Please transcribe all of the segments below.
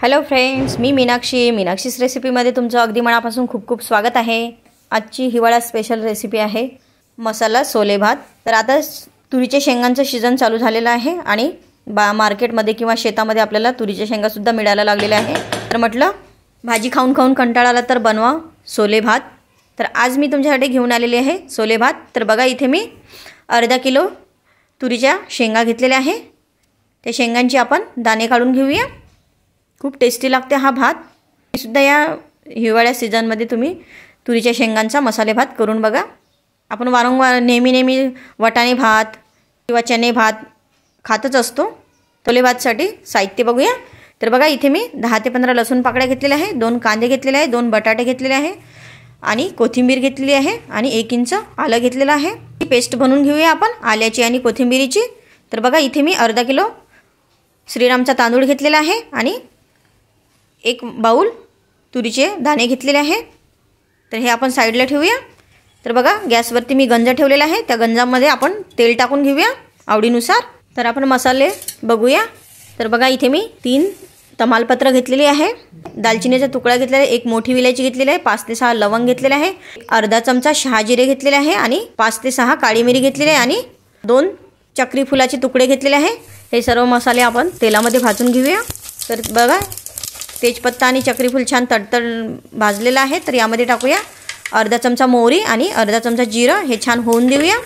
Hello friends, मी मीनाक्षीस रेसिपीमध्ये तुमचं अगदी मनापासून खूप खूप स्वागत आहे। आजची हिवाळा स्पेशल रेसिपी आहे मसाला सोले भात। तर आता तुरीच्या शेंगांचं सीजन चालू झालेलं आहे आणि मार्केटमध्ये किंवा शेतामध्ये आपल्याला तुरीच्या शेंगा सुद्धा मिळायला लागलेल्या आहे। तर म्हटलं भाजी खाऊन खाऊन कंटाळा आला तर बनवा सोले भात। तर आज मी तुमच्यासाठी घेऊन आलेली आहे सोले भात। तर बघा, इथे मी अर्धा किलो तुरीच्या शेंगा घेतलेल्या आहे। त्या शेंगांची आपण दाणे काढून घेऊया। खूप टेस्टी लागते हा भात। सुद्धा या हिवाळ्या सीजनमध्ये तुम्ही तुरीच्या शेंगांचा मसाले भात करून बघा। आपण वारंवार नेहमी वाटाणे भात किंवा चणे भात खातच असतो। सोले भातसाठी साहित्य बघूया। तर बघा, इथे मी 10 ते 15 लसूण पाकळ्या घेतलेल्या आहे, 2 कांदे घेतलेले आहे, 2 बटाटे घेतलेले आहे आणि कोथिंबीर घेतलेली आहे आणि 1 इंच आलं घेतलेलं आहे। ही पेस्ट बनवून घेऊया आपण आल्याची आणि कोथिंबीरीची। तर बघा, इथे मी अर्धा किलो श्रीरामचा तांदूळ घेतलेला आहे आणि 1 बाउल तुरीचे दाणे घेतलेले आहे। तर हे आपण साईडला ठेवूया। तर बघा, गॅसवरती मी गंज ठेवलेला आहे। त्या गंजामध्ये आपण तेल टाकून घेऊया आवडीनुसार। तर आपण मसाले बघूया। तर बघा, इथे मी 3 तमालपत्र घेतलेली आहे, दालचिनीचा तुकडा घेतलेला आहे, 1 मोठी विलायची घेतलेली आहे, 5 ते 6 लवंग घेतलेले आहे, अर्धा चमचा शहाजिरे घेतलेले आहे आणि 5 ते 6 काळी मिरी घेतलेली आहे आणि 2 चक्री फुलाचे तुकडे घेतलेले आहे। हे सर्व मसाले आपण तेलामध्ये भाजून घेऊया। तर बघा, तेजपत्ता आणि चक्रीफूल छान तडतड भाजलेला आहे। तर यामध्ये टाकूया अर्धा चमचा मोहरी आणि अर्धा चमचा जिरं। हे छान होऊन देऊया।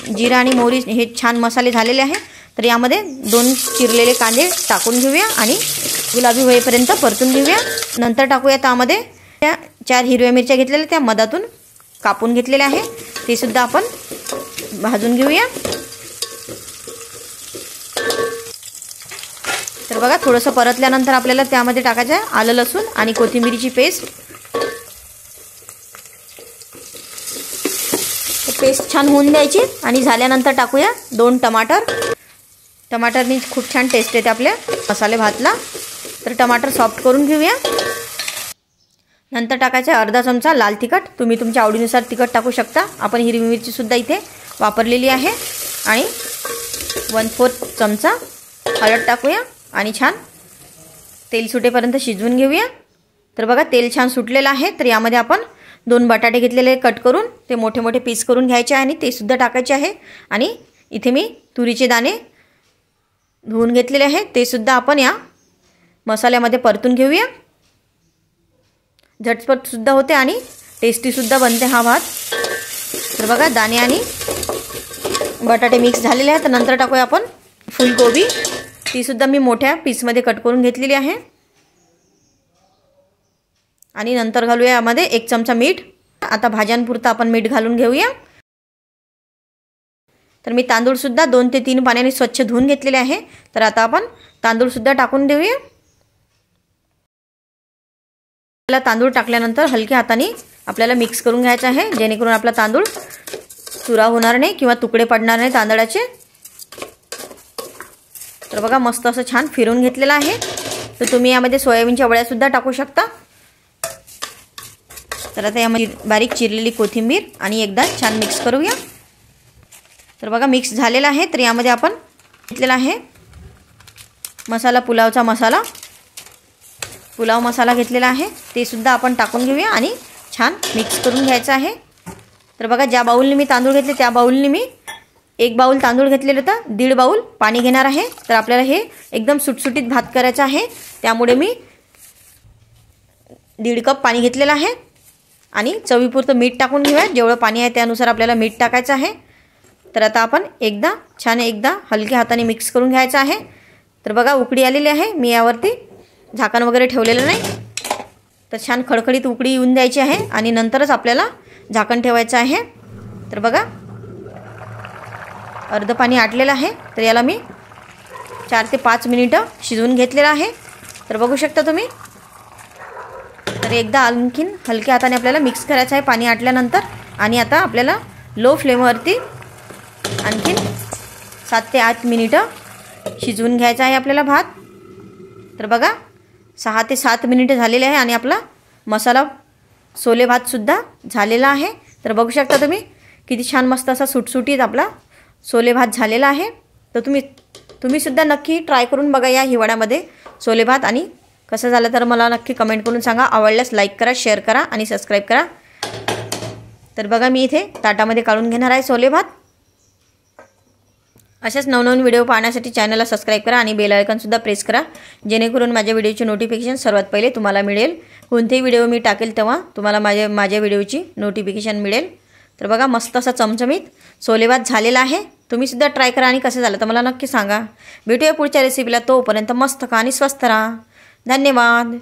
जिरं आणि मोहरी हे छान मसाले झालेले आहे। तर यामध्ये 2 चिरलेले कांदे टाकून घेऊया आणि गुलाबी होईपर्यंत परतून घेऊया। नंतर टाकूया त्यामध्ये त्या 4 हिरव्या मिरच्या घेतलेल्या, त्या मधातून कापून घेतलेल्या आहे, ते सुद्धा आपण भाजून घेऊया। तर बघा, थोडंसं परतल्यानंतर आपल्याला त्यामध्ये टाकायचं आहे आलं लसूण आणि कोथिंबीरीची पेस्ट। पेस्ट छान होऊन द्यायची आणि झाल्यानंतर टाकूया 2 टमाटर। टमाटरनी खूप छान टेस्ट येते आपल्या मसाले भातला। तर टमाटर सॉफ्ट करून घेऊया। नंतर टाकायचं आहे अर्धा चमचा लाल तिखट। तुम्ही तुमच्या आवडीनुसार तिखट टाकू शकता। आपण हिरवी मिरची सुद्धा इथे वापरलेली आहे आणि 1/4 चमचा हळद टाकूया आणि छान तेल सुटेपर्यंत शिजवून घेऊया। तर बघा, तेल छान सुटलेलं आहे। तर यामध्ये आपण 2 बटाटे घेतलेले कट करून ते मोठे मोठे पीस करून घ्यायचे आणि ते सुद्धा टाकायचे आहे। आणि इथे मी तुरीचे दाणे धुवून घेतलेले आहे, ते सुद्धा आपण या मसाल्यामध्ये परतून घेऊया। झटपट सुद्धा होते आणि टेस्टी सुद्धा बनते हा भात। तर बघा, दाणे आणि बटाटे मिक्स झालेले आहेत। तर नंतर टाकूया आपण फुलगोबी। ती सुद्धा मी मोठ्या पीसमध्ये कट करून घेतलेली आहे आणि नंतर घालूया यामध्ये 1 चमचा मीठ। आता भाज्यांपुरतं आपण मीठ घालून घेऊया। तर मी तांदूळ सुद्धा 2 ते 3 पाण्याने स्वच्छ धुवून घेतलेले आहे। तर आता आपण तांदूळ सुद्धा टाकून देऊया। तांदूळ टाकल्यानंतर हलक्या हाताने आपल्याला मिक्स करून घ्यायचं आहे, जेणेकरून आपला तांदूळ चुरा होणार नाही किंवा तुकडे पडणार नाही तांदळाचे। तर बघा, मस्त असं छान फिरून घेतलेलं आहे। तर तुम्ही यामध्ये सोयाबीनच्या वड्या सुद्धा टाकू शकता। तर आता यामध्ये बारीक चिरलेली कोथिंबीर आणि एकदा छान मिक्स करूया। तर बघा, मिक्स झालेला आहे। तर यामध्ये आपण घेतलेला आहे मसाला, पुलाव मसाला घेतलेला आहे, ते सुद्धा आपण टाकून घेऊया आणि छान मिक्स करून घ्यायचं आहे। तर बघा, ज्या बाउलने मी तांदूळ घेतले त्या बाउलने मी 1 बाउल तांदूळ घेतलेले तर 1.5 बाउल पाणी घेणार आहे। तर आपल्याला हे एकदम सुटसुटीत भात करायचा आहे, त्यामुळे मी 1.5 कप पाणी घेतलेलं आहे आणि चवीपुरतं मीठ टाकून घेऊया। जेवढं पाणी आहे त्यानुसार आपल्याला मीठ टाकायचं आहे। तर आता आपण एकदा हलक्या हाताने मिक्स करून घ्यायचं आहे। तर बघा, उकळी आलेली आहे। मी यावरती झाकण वगैरे ठेवलेलं नाही। तर छान खडखडीत उकळी येऊन द्यायची आहे आणि नंतरच आपल्याला झाकण ठेवायचं आहे। तर बघा, अर्ध पाणी आटलेलं आहे। तर याला मी 4 ते 5 मिनिटं शिजवून घेतलेलं आहे। तर बघू शकता तुम्ही। तर एकदा आणखीन हलक्या हाताने आपल्याला मिक्स करायचं आहे पाणी आटल्यानंतर। आणि आता आपल्याला लो फ्लेमवरती आणखीन 7 ते 8 मिनिटं शिजवून घ्यायचं आहे आपल्याला भात। तर बघा, 6 ते 7 मिनिटं झालेले आहे आणि आपला मसाला सोले भातसुद्धा झालेला आहे। तर बघू शकता तुम्ही किती छान मस्त असा सुटसुटीत आपला सोले भात झालेला आहे। तर तुम्ही सुद्धा नक्की ट्राय करून बघा या हिवाळ्यामध्ये छोले भात आणि कसं झालं तर मला नक्की कमेंट करून सांगा. आवडल्यास लाईक करा, शेअर करा आणि सबस्क्राईब करा. तर बघा मी इथे ताटामध्ये काढून घेणार आहे छोले भात. अशाच नवनवीन व्हिडिओ पाहण्यासाठी चॅनलला सबस्क्राईब करा आणि बेल आयकॉनसुद्धा प्रेस करा, जेणेकरून माझ्या व्हिडिओची नोटिफिकेशन सर्वात पहिले तुम्हाला मिळेल. कोणतेही व्हिडिओ मी टाकेल तेव्हा तुम्हाला माझ्या व्हिडिओची नोटिफिकेशन मिळेल. तर बघा मस्त असा चमचमीत छोले भात झालेला आहे. तुम्हीसुद्धा ट्राय करा आणि कसं झालं तर मला नक्की सांगा. भेटूया पुढच्या रेसिपीला. तोपर्यंत मस्त खा आणि स्वस्त राहा. धन्यवाद.